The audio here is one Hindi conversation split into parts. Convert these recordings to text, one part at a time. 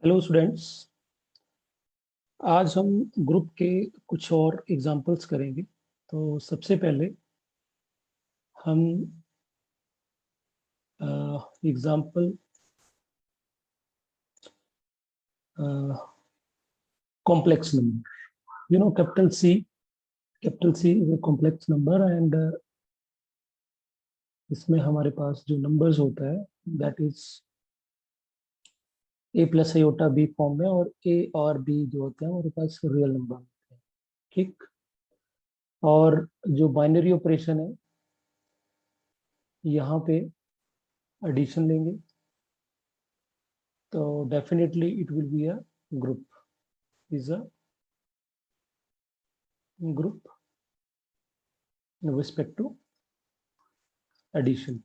Hello students. आज हम ग्रुप के कुछ और एग्जांपल्स करेंगे। तो सबसे पहले हम example complex number. Capital C is a complex number and इसमें हमारे पास जो नंबर्स होता है that is a plus iota b form में, और ए और बी जो होते हैं हमारे पास रियल नंबर होते हैं। ठीक। और जो बाइनरी ऑपरेशन है, यहाँ पे एडिशन लेंगे तो definitely it will be a group, is a group with respect to addition,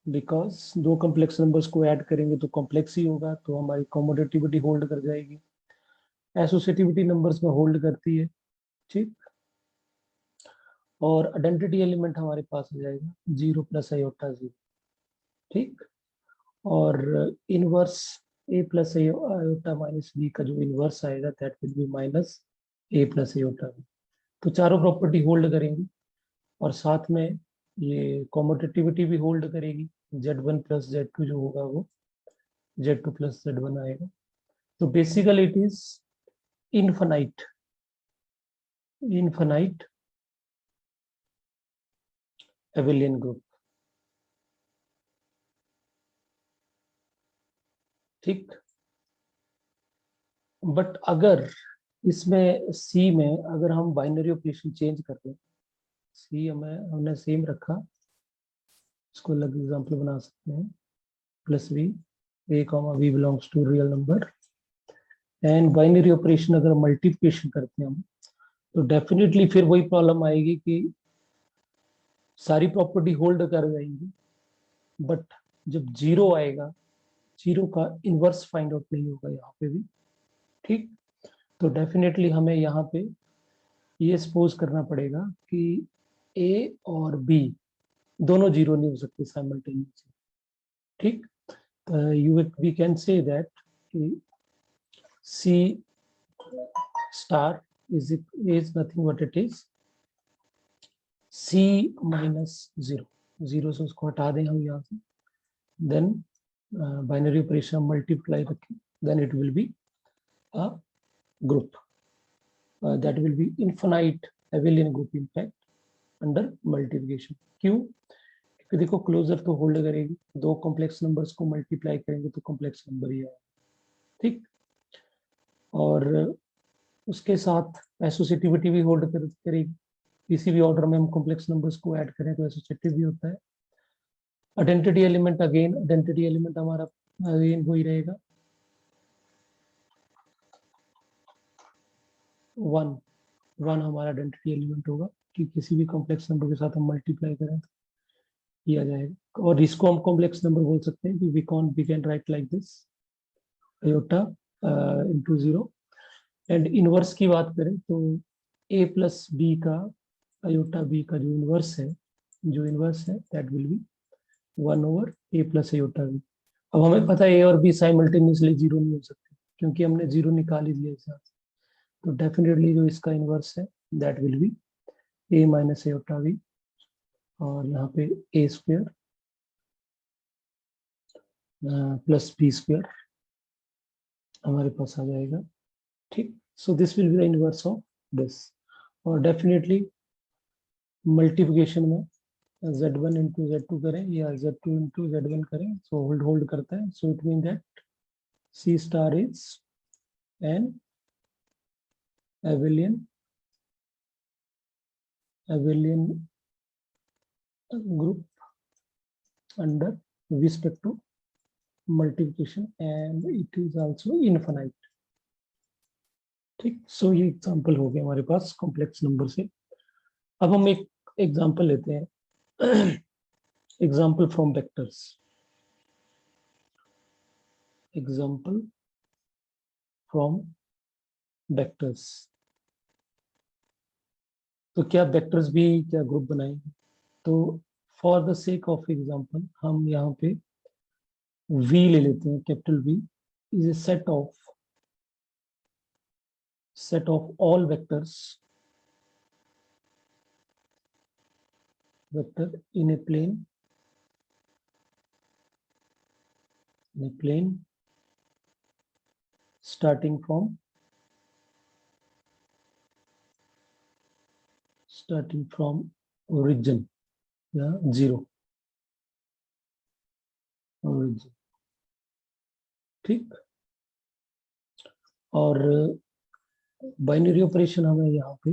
because दो कॉम्प्लेक्स नंबर्स को ऐड करेंगे तो कॉम्प्लेक्स ही होगा, तो हमारी कॉमोडेटिविटी होल्ड कर जाएगी। एसोसिएटिविटी नंबर्स में होल्ड करती है। ठीक। और आइडेंटिटी एलिमेंट हमारे पास हो जाएगा 0 प्लस आयोटा 0। ठीक। और inverse a plus iota minus b का जो इनवर्स आएगा that will be minus a plus iota b. तो चारों प्रॉपर्टी होल्ड करेंगी और साथ में ये कॉमोटेटिविटी भी होल्ड करेगी। Z1 प्लस Z2 जो होगा वो Z2 प्लस Z1 आएगा। तो basically it is infinite abelian group. ठीक। बट अगर इसमें सी में अगर हम बाइनरी ऑपरेशन चेंज कर दें, सी हमने सेम रखा, इसको अलग एग्जांपल बना सकते हैं। Plus b a comma B belongs to real number and binary operation अगर मल्टीप्लिकेशन करते हैं हम, तो डेफिनेटली फिर वही प्रॉब्लम आएगी कि सारी प्रॉपर्टी होल्ड कर जाएंगी, बट जब जीरो आएगा, जीरो का इनवर्स फाइंड आउट नहीं होगा यहाँ पे भी। ठीक। तो डेफिनेटली हमें यहाँ पे ये सपोज करना पड़ेगा कि ए और बी दोनों जीरो नहीं हो सकते साइमल्टेनियसली। ठीक। We can say that C star is nothing but it is C minus 0। 0 से उसको हटा दें हम यहाँ से, देन बाइनरी ऑपरेशन मल्टीप्लाई रखें, then it will be a group that will be infinite abelian group in fact under multiplication. क्यों? क्योंकि देखो क्लोजर तो होल्ड करेगी, दो कॉम्प्लेक्स नंबर्स को मल्टीप्लाई करेंगे तो कॉम्प्लेक्स नंबर ही आएगा। ठीक। और उसके साथ एसोसिएटिविटी भी होल्ड करेगी। किसी भी ऑर्डर में हम कॉम्प्लेक्स नंबर्स को ऐड करें तो एसोसिएटिव भी होता है। आइडेंटिटी एलिमेंट हमारा अगेन वही रहेगा 1 हमारा आइडेंटिटी एलिमेंट होगा कि किसी भी कॉम्प्लेक्स नंबर के साथ हम मल्टीप्लाई करें तो किया जाएगा। और इसको हम कॉम्प्लेक्स नंबर बोल सकते हैं कि we can write like this iota into 0। And inverse की बात करें तो ए प्लस बी का आयोटा बी का जो इनवर्स है that will be 1 over A plus iota B. अब हमें पता है ए और बी साइमल्टेनियसली जीरो नहीं हो सकते क्योंकि हमने जीरो निकाल ही दिया इसका। तो डेफिनेटली जो इसका इनवर्स है that will be A minus iota B, और यहाँ पे A square plus B square हमारे पास आ जाएगा। ठीक। So this will be the inverse of this. और डेफिनेटली मल्टीप्लिकेशन में Z1 इंटू Z2 करें या Z2 इंटू Z1 करें, सो होल्ड करता है। So it mean that C star is an Abelian group under respect to multiplication and it is also infinite। ठीक। सो ये एग्जांपल हो गया हमारे पास कॉम्प्लेक्स नंबर से। अब हम एक एग्जांपल लेते हैं, example from vectors. Example from vectors. तो क्या वेक्टर्स भी क्या ग्रुप बनाएंगे? तो for the sake of example हम यहाँ पे V ले लेते हैं, capital V is a set of all vector in a plane starting from origin, या 0 origin, ठीक। और बाइनरी ऑपरेशन हमें यहाँ पे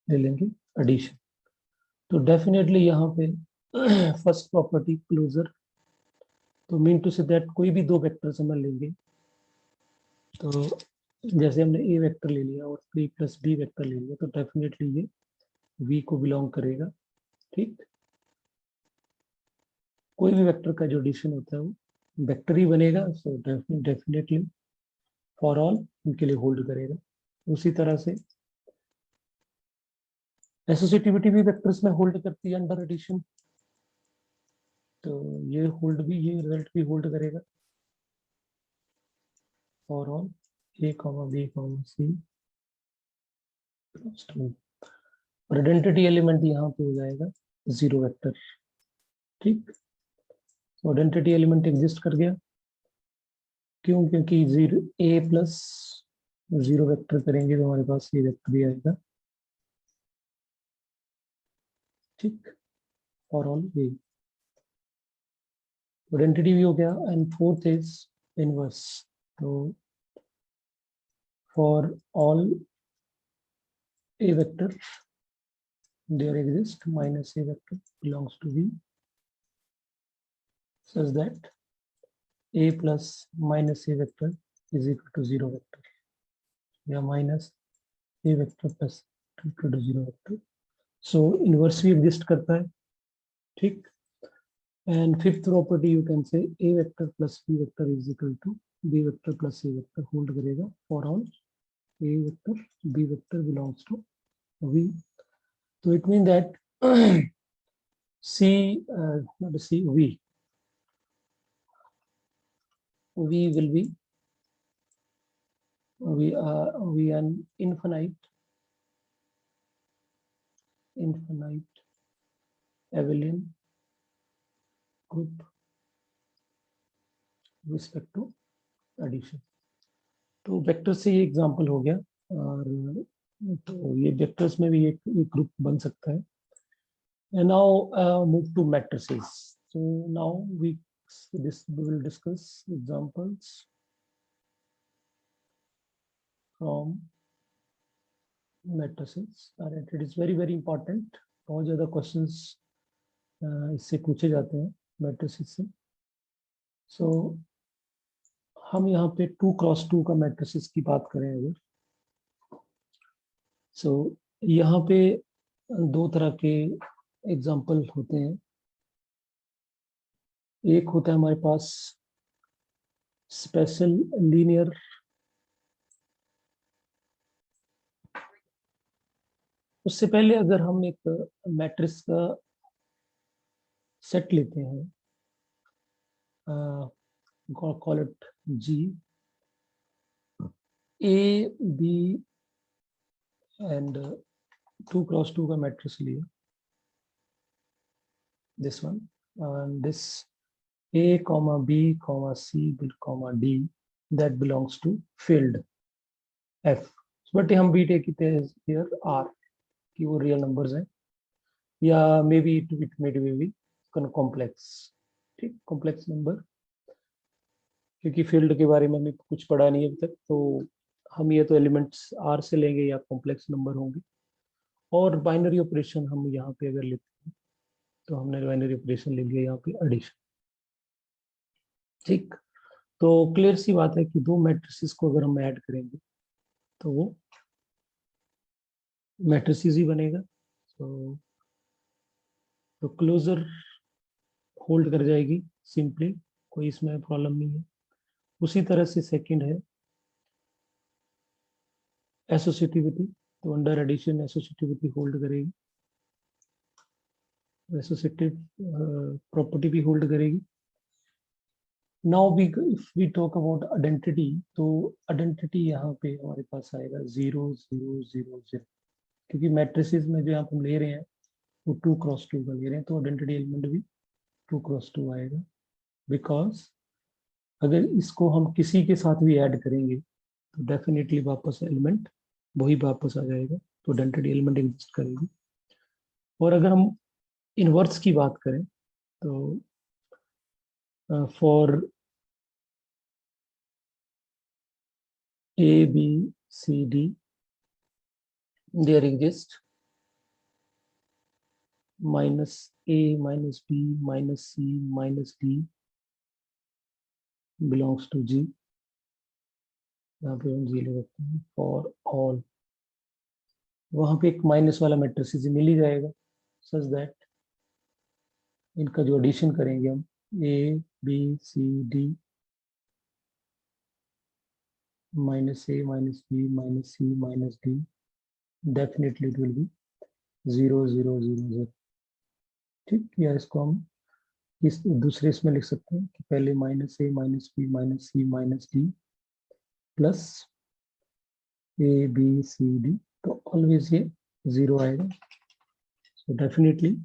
ले लेंगे एडिशन। तो डेफिनेटली यहाँ पे फर्स्ट प्रॉपर्टी क्लोजर, तो मीन टू से दैट कोई भी दो वेक्टर्स हम लेंगे, तो जैसे हमने ए वेक्टर ले लिया और ए प्लस बी वेक्टर ले लिया, तो डेफिनेटली ये वी को बिलोंग करेगा, ठीक। कोई भी वेक्टर का जो एडिशन होता है वो वेक्टर ही बनेगा, सो डेफिनेटली फॉर ऑल इनके लिए होल्ड करेगा। उसी तरह से एसोसिएटिविटी भी वेक्टर्स में होल्ड करती है अंडर एडिशन, तो ये रिजल्ट भी होल्ड करेगा for all A comma B comma C. और आइडेंटिटी एलिमेंट यहाँ पे हो जाएगा 0 वेक्टर, ठीक। आइडेंटिटी एलिमेंट एग्जिस्ट कर गया, क्यों? क्योंकि 0 ए प्लस 0 वेक्टर करेंगे तो हमारे पास ये वेक्टर भी आएगा, ठीक, फॉर ऑल ए। आइडेंटिटी भी हो गया। एंड फोर्थ इज इनवर्स, तो for all A vector there exists minus a vector belongs to V such that a plus minus a vector is equal to 0 vector, या minus a vector plus equal to 0 vector। so inverse भी exist करता है, ठीक। and fifth property you can say a vector plus b vector is equal to b vector plus a vector hold करेगा for all a vector b vector belongs to V। so it means that not C, V will be an infinite abelian group with respect to addition। तो वेक्टर से ये एग्जांपल हो गया, और तो ये वेक्टर्स में भी एक ग्रुप बन सकता है। And now move to matrices। So now we will discuss examples from matrices। And it is very important, बहुत ज़्यादा questions इससे पूछे जाते हैं matrices से। So हम यहाँ पे 2x2 का matrices की बात करें अगर, so यहाँ पे दो तरह के एग्जाम्पल होते हैं। एक होता है हमारे पास स्पेशल लीनियर, उससे पहले अगर हम एक मैट्रिक्स का सेट लेते हैं, call it G, A B and 2x2 का मैट्रिक्स लिया, this one, and this a comma b comma c comma d that belongs to field f, but हम b take it as here r कि वो रियल नंबर्स हैं, या may be it may be complex, ठीक, कॉम्प्लेक्स नंबर, क्योंकि फील्ड के बारे में हमें कुछ पढ़ा नहीं है अभी तक, तो हम ये तो एलिमेंट्स आर से लेंगे या कॉम्प्लेक्स नंबर होंगे। और बाइनरी ऑपरेशन हम यहाँ पे अगर लेते हैं, तो हमने बाइनरी ऑपरेशन ले लिया यहाँ पे एडिशन, ठीक। तो क्लियर सी बात है कि दो मैट्रिसेस को अगर हम ऐड करेंगे तो वो मैट्रिसेस ही बनेगा। तो क्लोजर होल्ड कर जाएगी सिंपली, कोई इसमें प्रॉब्लम नहीं है। उसी तरह से सेकंड है एसोसिएटिविटी, तो अंडर एडिशन एसोसिएटिविटी होल्ड करेगी, एसोसिएटिव प्रॉपर्टी भी होल्ड करेगी। Now we if we talk about identity, तो आइडेंटिटी यहाँ पे हमारे पास आएगा 0 0 0 0, क्योंकि मैट्रिसेस में जो यहाँ पे हम ले रहे हैं वो 2x2 का ले रहे हैं, तो आइडेंटिटी एलिमेंट भी 2x2 आएगा। बिकॉज अगर इसको हम किसी के साथ भी ऐड करेंगे तो डेफिनेटली वापस एलिमेंट वही वापस आ जाएगा, तो आइडेंटिटी एलिमेंट एग्जिस्ट करेगी। और अगर हम इनवर्स की बात करें तो for A, B, C, D, there exists minus A, minus B, minus C, minus D belongs to G. यहाँ पे हम G ले सकते हैं फॉर ऑल। वहां पे एक माइनस वाला मैट्रिक्स मिल ही जाएगा, सच दैट इनका जो एडिशन करेंगे हम A, B, C, D minus A, minus B, minus C, minus D, definitely it will be 0 0 0 0। ठीक, या इसको हम इस दूसरे इसमें लिख सकते हैं कि पहले minus A minus B minus C minus D plus A B C D, तो ऑलवेज ये 0 आएगा। सो डेफिनेटली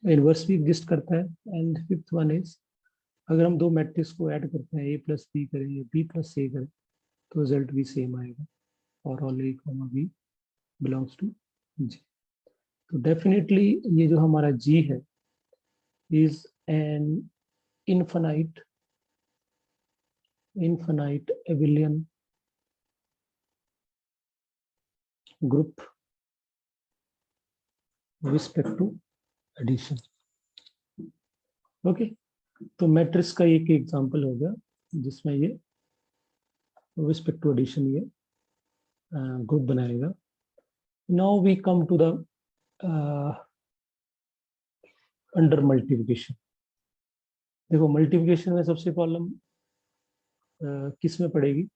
इनवर्स भी एग्जिस्ट करता है। एंड फिफ्थ वन इज, अगर हम दो मैट्रिक्स को ऐड करते हैं, ए प्लस बी करें या बी प्लस ए करें, तो रिजल्ट भी सेम आएगा, और all A comma B belongs to G. तो डेफिनेटली ये जो हमारा जी है is an infinite abelian group with respect to addition। Okay, तो मैट्रिक्स का एक एग्जांपल हो गया जिसमें ये with respect to addition ये ग्रुप बनाएगा। Now we come to the under multiplication. देखो मल्टीप्लिकेशन में सबसे प्रॉब्लम किस में पड़ेगी?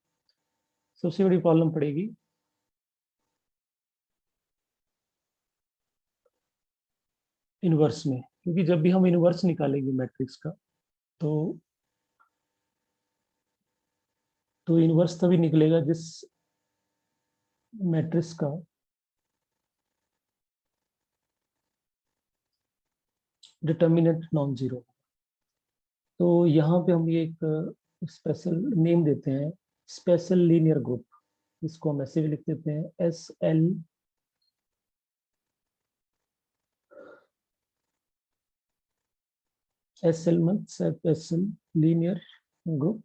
सबसे बड़ी प्रॉब्लम पड़ेगी इनवर्स में, क्योंकि जब भी हम इनवर्स निकालेंगे मैट्रिक्स का तो इनवर्स तभी निकलेगा जिस मैट्रिक्स का डिटर्मिनेंट नॉन जीरो। तो यहाँ पे हम ये एक स्पेशल नेम देते हैं, स्पेशल लीनियर ग्रुप। इसको हम ऐसे भी लिख देते हैं SL special linear group.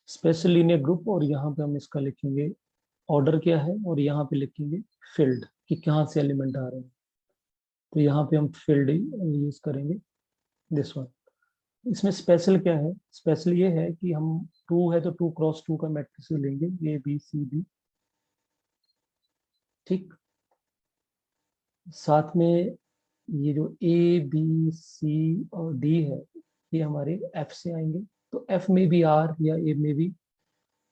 Special linear group, और यहाँ पे हम इसका लिखेंगे ऑर्डर क्या है, और यहाँ पे लिखेंगे फील्ड कि कहाँ से एलिमेंट आ रहे हैं। तो यहाँ पे हम फील्ड यूज करेंगे, दिस वन। इसमें स्पेशल क्या है? स्पेशल ये है कि हम 2 है तो 2x2 का मैट्रिक्स लेंगे, A B C D। ठीक, साथ में ये जो A B C और D है ये हमारे F से आएंगे। तो F में भी R या A में भी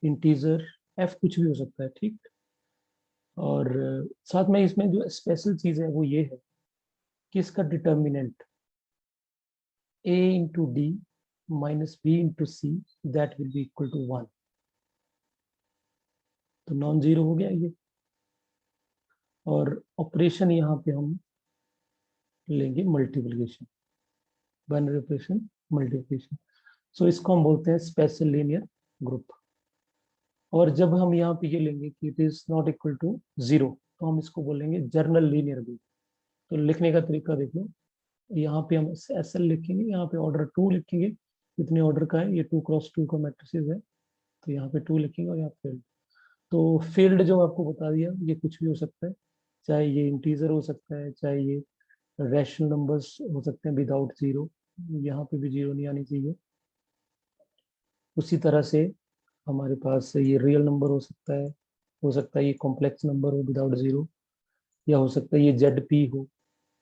इंटीजर, F कुछ भी हो सकता है। ठीक, और साथ में इसमें जो स्पेशल चीज है वो ये है कि इसका determinant A into D minus B into C that will be equal to 1। तो नॉन जीरो हो गया ये। और ऑपरेशन यहाँ पे हम लेंगे मल्टीप्लिकेशन, बाइनरी ऑपरेशन मल्टीप्लिकेशन। सो इसको हम बोलते हैं स्पेशल लीनियर ग्रुप। और जब हम यहाँ पे ये लेंगे कि it is not equal to 0, तो हम इसको बोलेंगे जर्नल लीनियर ग्रुप। तो लिखने का तरीका देख लो, यहाँ पे हम SL लिखेंगे, यहाँ पे ऑर्डर 2 लिखेंगे, कितने ऑर्डर का है, ये 2x2 का मैट्रिसेस है, तो यहाँ पे 2 लिखेंगे, और यहाँ फील्ड। तो फील्ड जो आपको बता दिया ये कुछ भी हो सकता है, चाहे ये इंटीजर हो सकता है, चाहे ये रैशनल नंबर्स हो सकते हैं विदाउट जीरो, यहाँ पे भी जीरो नहीं आनी चाहिए। उसी तरह से हमारे पास ये रियल नंबर हो सकता है ये कॉम्प्लेक्स नंबर हो विदाउट जीरो, या हो सकता है ये ZP हो,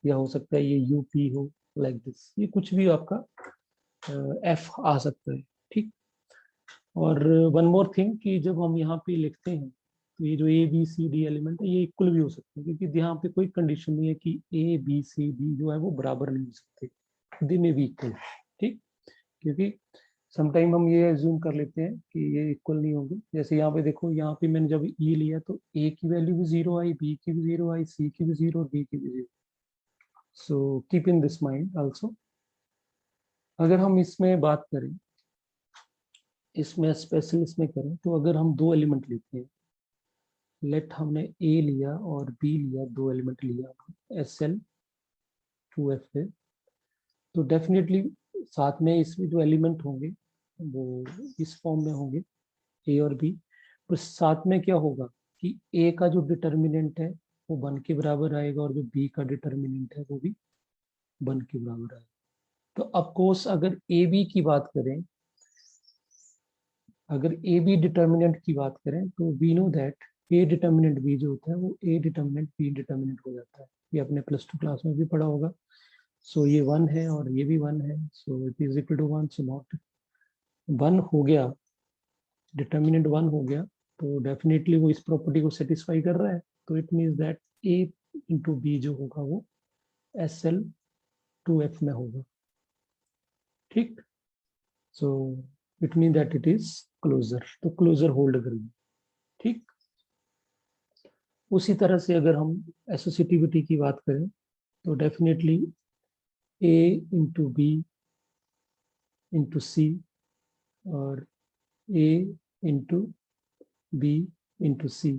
या हो सकता है ये UP हो, लाइक दिस। ये कुछ भी आपका F आ सकता है। ठीक, और वन मोर थिंग कि जब हम यहाँ पे लिखते हैं तो ये जो A B C D element है ये इक्वल भी हो सकते हैं, क्योंकि यहाँ पे कोई कंडीशन नहीं है कि ए बी सी डी जो है वो बराबर नहीं हो सकते, दे में भी इक्वल। ठीक, क्योंकि समटाइम हम ये एज्यूम कर लेते हैं कि ये इक्वल नहीं होंगे। जैसे यहाँ पे देखो, यहाँ पे मैंने जब ई लिया तो ए की वैल्यू भी 0 आई, बी की भी 0 आई, सी की भी 0 और डी की भी 0। So keep in this mind also. अगर हम इसमें बात करें, इसमें स्पेशल इसमें करें, तो अगर हम दो एलिमेंट लेते हैं, लेट हमने ए लिया और बी लिया, दो एलिमेंट लिया एस एल टू एफ है, तो डेफिनेटली साथ में इसमें जो एलिमेंट होंगे वो इस फॉर्म में होंगे, ए और बी। तो साथ में क्या होगा कि ए का जो डिटर्मिनेंट है वो 1 के बराबर आएगा और जो बी का डिटर्मिनेंट है वो भी 1 के बराबर आएगा। तो ऑफकोर्स अगर ए बी की बात करें, अगर ए बी डिटर्मिनेंट की बात करें, तो we know that A determinant B जो होता है वो ए डिटर्मिनेंट बी डिटर्मिनेंट हो जाता है। ये अपने +2 क्लास में भी पढ़ा होगा। सो ये 1 है और ये भी 1 है, so it is equal to 1। So not 1 हो गया, डिटर्मिनेंट 1 हो गया, तो डेफिनेटली वो इस प्रॉपर्टी को सेटिस्फाई कर रहा है। तो it means that A into B जो होगा वो एस एल टू एफ में होगा। ठीक, so it mean that it is closure, तो क्लोजर होल्ड करेंगे। ठीक, उसी तरह से अगर हम एसोसिएटिविटी की बात करें, तो डेफिनेटली ए इंटू बी इंटू सी और ए इंटू बी इंटू सी,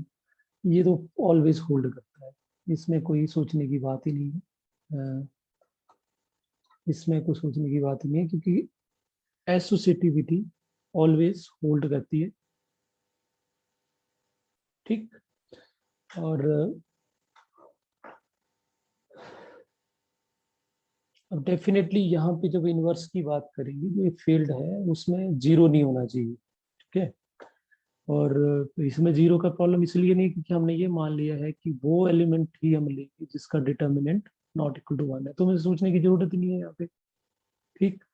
ये तो ऑलवेज होल्ड करता है, इसमें कोई सोचने की बात ही नहीं है। इसमें कोई सोचने की बात ही नहीं है, क्योंकि एसोसिएटिविटी ऑलवेज होल्ड करती है। ठीक, और अब डेफिनेटली यहाँ पे जब इनवर्स की बात करेंगे, जो एक फील्ड है उसमें 0 नहीं होना चाहिए। ठीक है, और इसमें 0 का प्रॉब्लम इसलिए नहीं क्योंकि हमने ये मान लिया है कि वो एलिमेंट ही हम लेंगे जिसका डिटर्मिनेंट नॉट इक्वल टू 1 है, तो हमें सोचने की जरूरत ही नहीं है यहाँ पे। ठीक,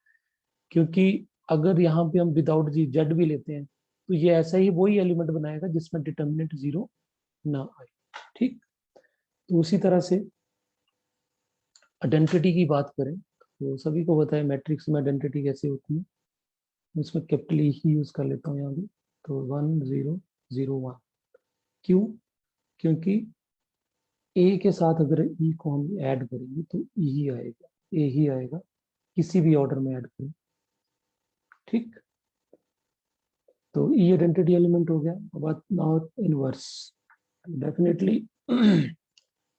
क्योंकि अगर यहाँ पे हम विदाउट जी जेड भी लेते हैं, तो ये ऐसा ही वही एलिमेंट बनाएगा जिसमें डिटर्मिनेंट 0 ना आए। ठीक, तो उसी तरह से आइडेंटिटी की बात करें, तो सभी को पता है मैट्रिक्स में आइडेंटिटी कैसे होती है। इसमें कैपिटल ई ही यूज कर लेता हूँ यहाँ भी, तो 1 0 0 1। क्यों? क्योंकि ए के साथ अगर ई को हम ऐड करेंगे तो ई ही आएगा, ए ही आएगा, किसी भी ऑर्डर में ऐड करें। ठीक, तो ई आइडेंटिटी एलिमेंट हो गया। अब नाउ इनवर्स, डेफिनेटली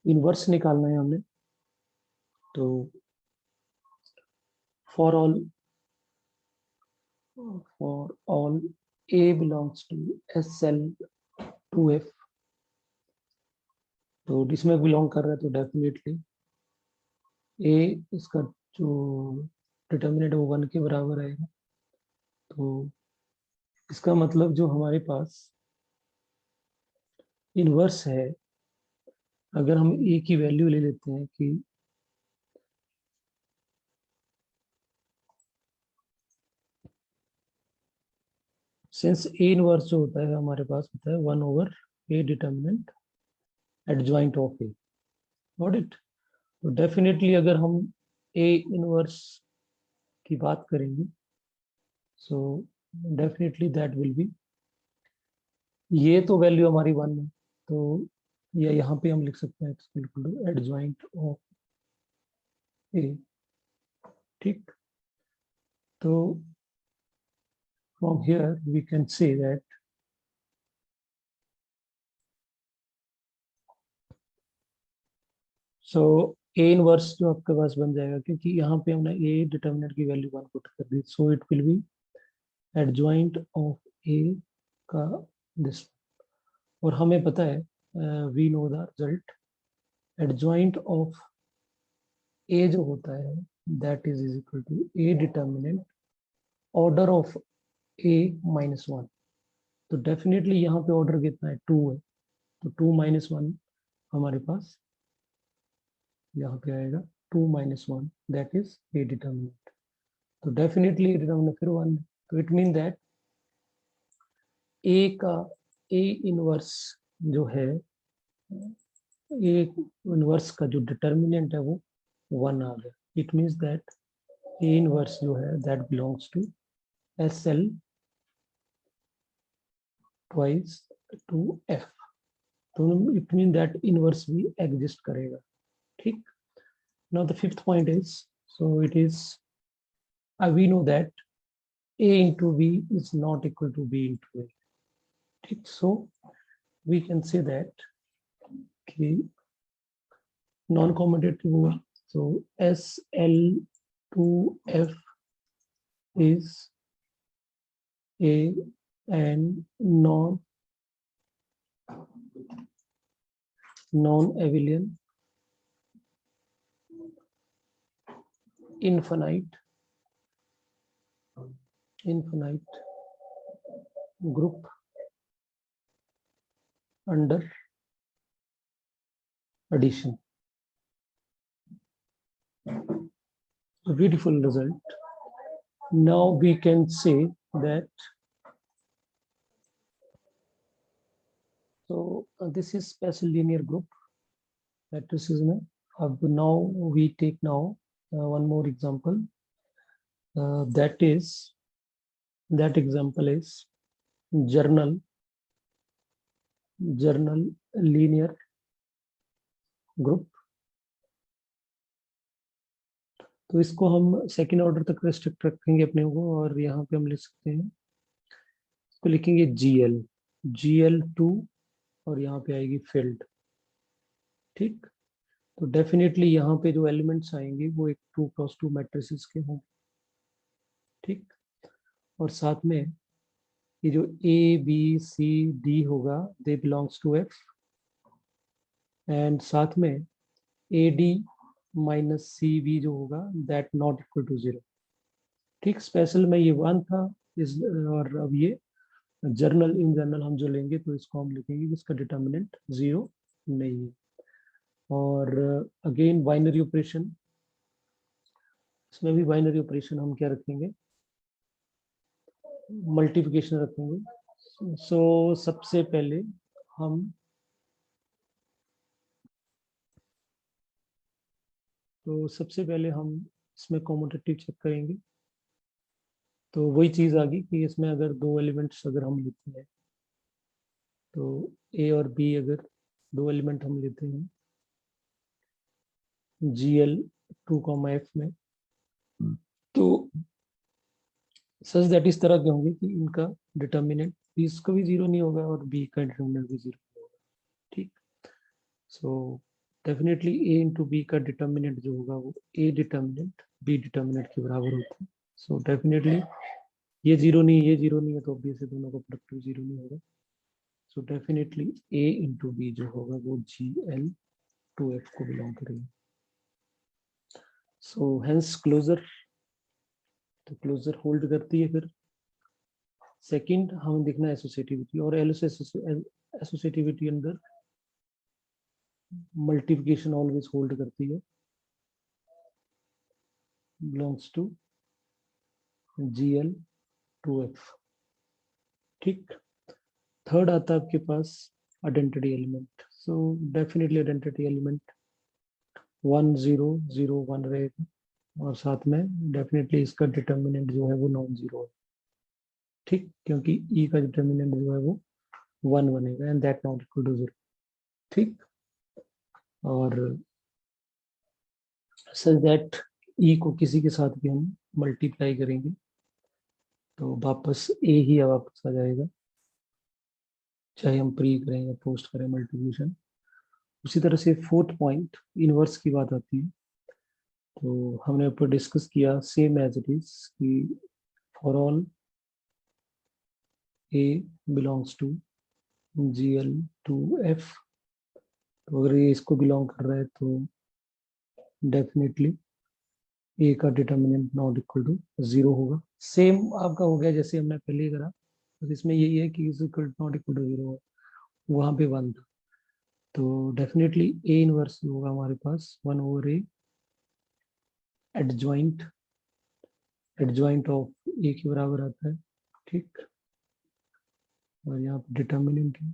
इनवर्स निकालना है हमने, तो for all a belongs to SL2F, तो इसमें बिलोंग कर रहा है, तो डेफिनेटली ए इसका जो डिटर्मिनेंट वो 1 के बराबर आएगा। तो इसका मतलब जो हमारे पास इनवर्स है, अगर हम ए की वैल्यू ले लेते हैं कि सिंस ए इनवर्स जो होता है हमारे पास होता है 1 over A determinant adjoint of A, got it. तो डेफिनेटली अगर हम ए इनवर्स की बात करेंगे, so definitely that will B, ये तो वैल्यू हमारी 1 है, तो या यहाँ पे हम लिख सकते हैं equal to adjoint of A. ठीक, तो from here we can say that so A inverse जो आपके पास बन जाएगा, क्योंकि यहाँ पे हमने ए डिटर्मिनेंट की वैल्यू 1 पुट कर दी, so it will be adjoint of A का दिस। और हमें पता है, we know the result, adjoint of A जो होता है that is equal to A determinant order of A minus 1। तो डेफिनेटली यहाँ पे ऑर्डर कितना है, 2 है, तो 2 माइनस 1 हमारे पास यहाँ पे आएगा, 2 minus 1 that is A determinant. तो डेफिनेटली डिटर्मिनेंट फिर 1 है, तो इट मीन दैट ए का ए इनवर्स जो है ए इनवर्स का जो डिटर्मिनेंट है वो 1 आ गया. It means that A inverse जो है that belongs to SL twice to F. तो इट मीन दैट इनवर्स भी एग्जिस्ट करेगा. ठीक. Now the fifth point is, so it is, we know that A into B is not equal to B into A. ठीक. So we can say that non-commutative हुआ. So SL to F is A and non-abelian infinite group under addition. A beautiful result. Now we can say that, so this is special linear group matrices. Now we take one more example. That example is journal linear group. तो इसको हम सेकेंड ऑर्डर तक रेस्ट्रिक्ट रखेंगे अपने को, और यहाँ पे हम लिख सकते हैं, इसको लिखेंगे GL2 और यहाँ पे आएगी फील्ड. ठीक. तो डेफिनेटली यहाँ पे जो एलिमेंट्स आएंगे वो एक 2x2 मैट्रिसेस के होंगे. ठीक. और साथ में ये जो ABCD होगा they belongs to F, and साथ में AD माइनस CB जो होगा दैट नॉट इक्वल टू 0. ठीक. स्पेशल में ये 1 था और अब ये इन जनरल हम जो लेंगे तो इसको हम लिखेंगे इसका डिटर्मिनेंट 0 नहीं है. और अगेन बाइनरी ऑपरेशन, इसमें भी बाइनरी ऑपरेशन हम क्या रखेंगे, मल्टीप्लिकेशन रखेंगे. सो सबसे पहले हम इसमें कॉम्यूटेटिव चेक करेंगे. तो वही चीज आ गई कि इसमें अगर दो एलिमेंट्स अगर हम लेते हैं, तो A और B अगर दो एलिमेंट हम लेते हैं GL2, F में, तो सच दैट इस तरह के होंगे कि इनका डिटर्मिनेंट इसका भी 0 नहीं होगा और B का डिटर्मिनेंट भी 0 नहीं होगा. ठीक. So definitely A into B का डिटर्मिनेंट जो होगा वो A डिटर्मिनेंट B डिटर्मिनेंट के बराबर होता है. सो डेफिनेटली ये 0 नहीं, ये 0 नहीं है, तो ऑब्वियसली दोनों का प्रोडक्ट 0 नहीं होगा. So definitely A into B जो होगा वो GL2F को बिलोंग करेगा. सो हेंस क्लोजर, तो क्लोजर होल्ड करती है. फिर सेकंड हमें देखना है एसोसिएटिविटी, और एसोसिएटिविटी अंदर मल्टीप्लिकेशन ऑलवेज होल्ड करती है, बिलोंग्स टू GL2F. ठीक. थर्ड आता है आपके पास identity element. So definitely identity element 1 0 0 1 रहेगा, और साथ में डेफिनेटली इसका डिटर्मिनेंट जो है वो नॉन जीरो है. ठीक. क्योंकि E का डिटर्मिनेंट जो है वो 1 बनेगा and that not equal to 0. ठीक. और सच दैट E को किसी के साथ भी हम मल्टीप्लाई करेंगे तो वापस A ही वापस आ जाएगा, चाहे हम प्री करें या पोस्ट करें मल्टीप्लिकेशन. उसी तरह से फोर्थ पॉइंट इनवर्स की बात आती है. तो हमने ऊपर डिस्कस किया सेम एज इट इज कि for all A belongs to GL2F. तो अगर ये इसको बिलोंग कर रहा है तो डेफिनेटली A का डिटर्मिनेंट नॉट इक्वल टू 0 होगा. सेम आपका हो गया जैसे हमने पहले करा, बस इसमें यही है कि is equal not equal to 0 वहां पे 1 था. तो डेफिनेटली A इनवर्स होगा हमारे पास 1 over A adjoint of A के बराबर आता है. ठीक. और यहाँ पे डिटर्मिनेंट है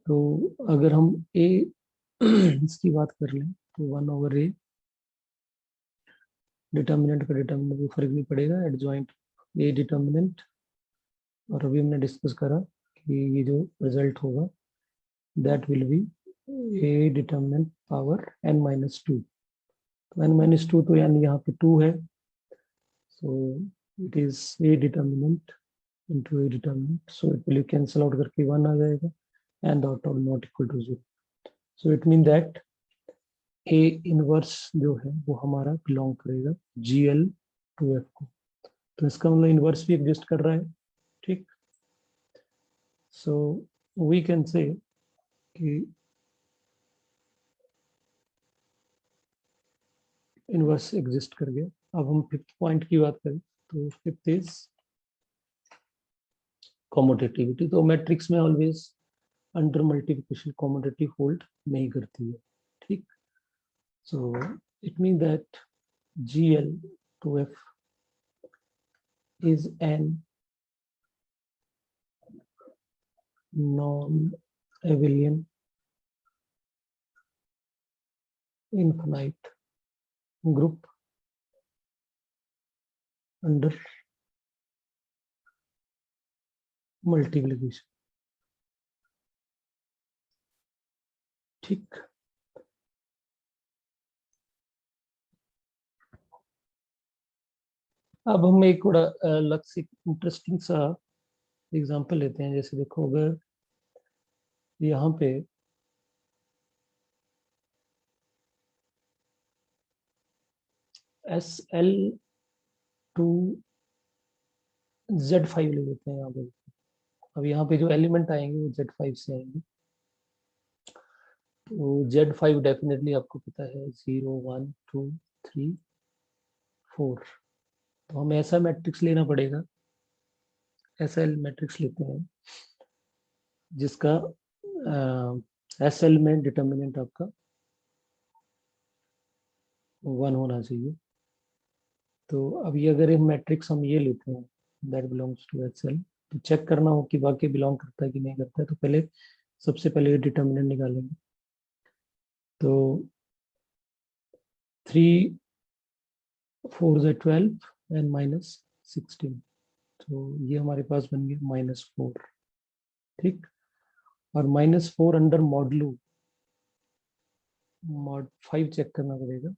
तो अगर हम ए इसकी बात कर लें तो 1/a, डिटर्मिनेंट का डिटर्मिनेंट में फर्क नहीं पड़ेगा, एडजॉइंट ए डिटर्मिनेंट। और अभी हमने डिस्कस करा कि ये जो रिजल्ट होगा that will be A determinant power n-2। तो n-2 तो यानी यहाँ पे 2 है, so it is a determinant into a determinant, so it will cancel out करके 1 आ जाएगा and the outcome not equal to 0, so it means that a inverse जो है वो हमारा बिलोंग करेगा GL2F को। तो इसका मतलब इनवर्स भी एग्जिस्ट कर रहा है, ठीक। सो वी कैन से कि इनवर्स एग्जिस्ट कर गया। अब हम फिफ्थ पॉइंट की बात करें तो फिफ्थ इज कॉम्यूटेटिविटी। तो मैट्रिक्स में always under multiplication commutative hold नहीं करती है, ठीक। So it mean that GL2F is an non-abelian infinite group under multiplication, ठीक। अब हम एक बड़ा अलग से इंटरेस्टिंग सा एग्जांपल लेते हैं। जैसे देखो, अगर यहाँ पे SL2Z5 ले लेते हैं यहाँ पे। अब यहाँ पे जो एलिमेंट आएंगे वो Z5 से आएंगे। तो Z5 डेफिनेटली आपको पता है 0 1 2 3 4। तो हमें ऐसा मैट्रिक्स लेना पड़ेगा, ऐसा मैट्रिक्स लेते हैं जिसका SL में डिटर्मिनेंट आपका 1 होना चाहिए। तो अब ये अगर ये मैट्रिक्स हम ये लेते हैं दैट बिलोंग्स टू SL, तो चेक करना हो कि वाकई बिलोंग करता है कि नहीं करता है, तो पहले सबसे पहले डिटर्मिनेंट निकालेंगे। तो 3 4 से 12 एंड -16, तो ये हमारे पास बन गया -4, ठीक। और -4 अंडर मॉडलू मॉड 5 चेक करना पड़ेगा।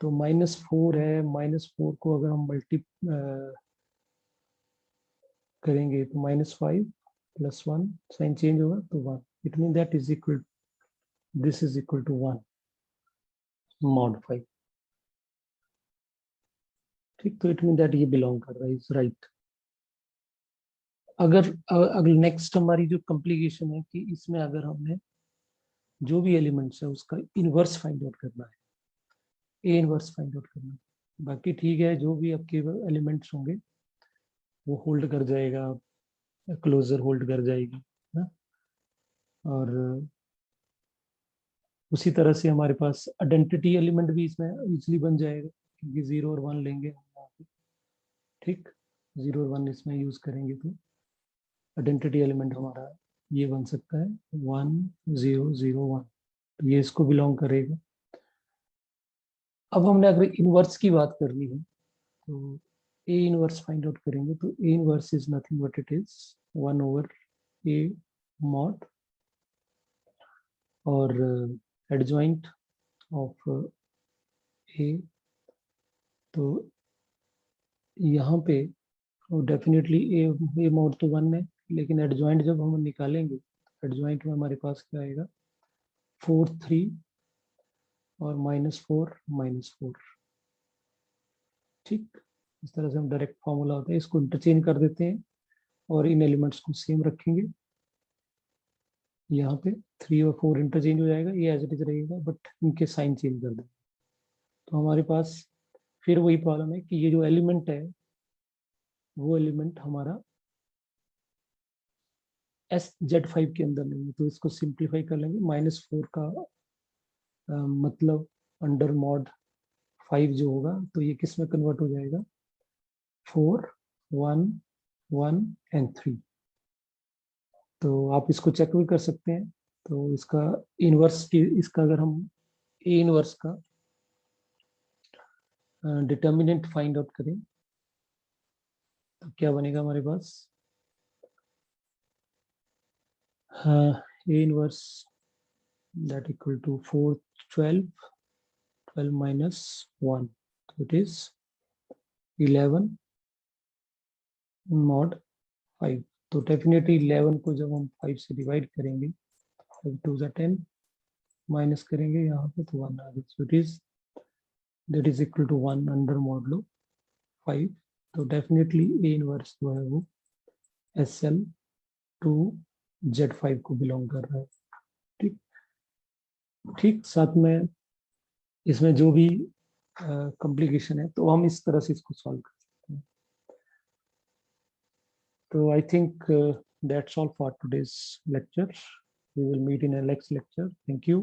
तो -4 है, -4 को अगर हम मल्टी करेंगे तो -5 + 1 साइन चेंज होगा तो 1। It mean that is equal, this is equal to 1 mod 5, ठीक। तो इट मीन दैट ये बिलोंग कर रहा है, इज राइट। अगर नेक्स्ट हमारी जो कॉम्प्लिकेशन है कि इसमें अगर हमने जो भी एलिमेंट्स है उसका इनवर्स फाइंड आउट करना है, ए इनवर्स फाइंड आउट करना है। बाकी ठीक है, जो भी आपके एलिमेंट्स होंगे वो होल्ड कर जाएगा, क्लोजर होल्ड कर जाएगी ना। और उसी तरह से हमारे पास आइडेंटिटी एलिमेंट भी इसमें इजीली बन जाएगा, क्योंकि 0 और 1 लेंगे यहाँ पे, ठीक। 0 और 1 इसमें यूज करेंगे तो आइडेंटिटी एलिमेंट हमारा ये बन सकता है 1 0 0 1, तो ये इसको बिलोंग करेगा। अब हमने अगर इनवर्स की बात करनी है तो ए इनवर्स फाइंड आउट करेंगे। तो A inverse is nothing but it is 1/a mod और एडजॉइंट ऑफ ए। तो यहाँ पे डेफिनेटली ए mod तो 1 है, लेकिन एडजॉइंट जब हम निकालेंगे एडजॉइंट में हमारे पास क्या आएगा 4 3 और -4 -4, ठीक। इस तरह से हम डायरेक्ट फॉर्मूला होता है, इसको इंटरचेंज कर देते हैं और इन एलिमेंट्स को सेम रखेंगे। यहाँ पे 3 और 4 इंटरचेंज हो जाएगा, ये एज इट इज रहेगा, बट इनके साइन चेंज कर देंगे। तो हमारे पास फिर वही प्रॉब्लम है कि ये जो एलिमेंट है वो एलिमेंट हमारा SZ5 के अंदर नहीं है। तो इसको सिंप्लीफाई कर लेंगे, -4 का मतलब अंडर मॉड 5 जो होगा तो ये किस में कन्वर्ट हो जाएगा 4 1 1 एंड 3, तो आप इसको चेक भी कर सकते हैं। तो इसका इनवर्स की, इसका अगर हम ए इनवर्स का डिटर्मिनेंट फाइंड आउट करें तो क्या बनेगा हमारे पास, A inverse that equal to 4 12 minus 1, so it is 11 mod 5। तो डेफिनेटली 11 को जब हम 5 से डिवाइड करेंगे, 5 2 10, माइनस करेंगे यहाँ पे तो 1 आ गया, so it is that is equal to 1 under modulo 5। तो डेफिनेटली ए इनवर्स जो है वो SL टू Z5 को बिलोंग कर रहा है। ठीक ठीक, साथ में इसमें जो भी कॉम्प्लिकेशन है तो हम इस तरह से इसको सॉल्व कर सकते हैं। तो I think that's all for today's lecture. We will meet in a next lecture. Thank you.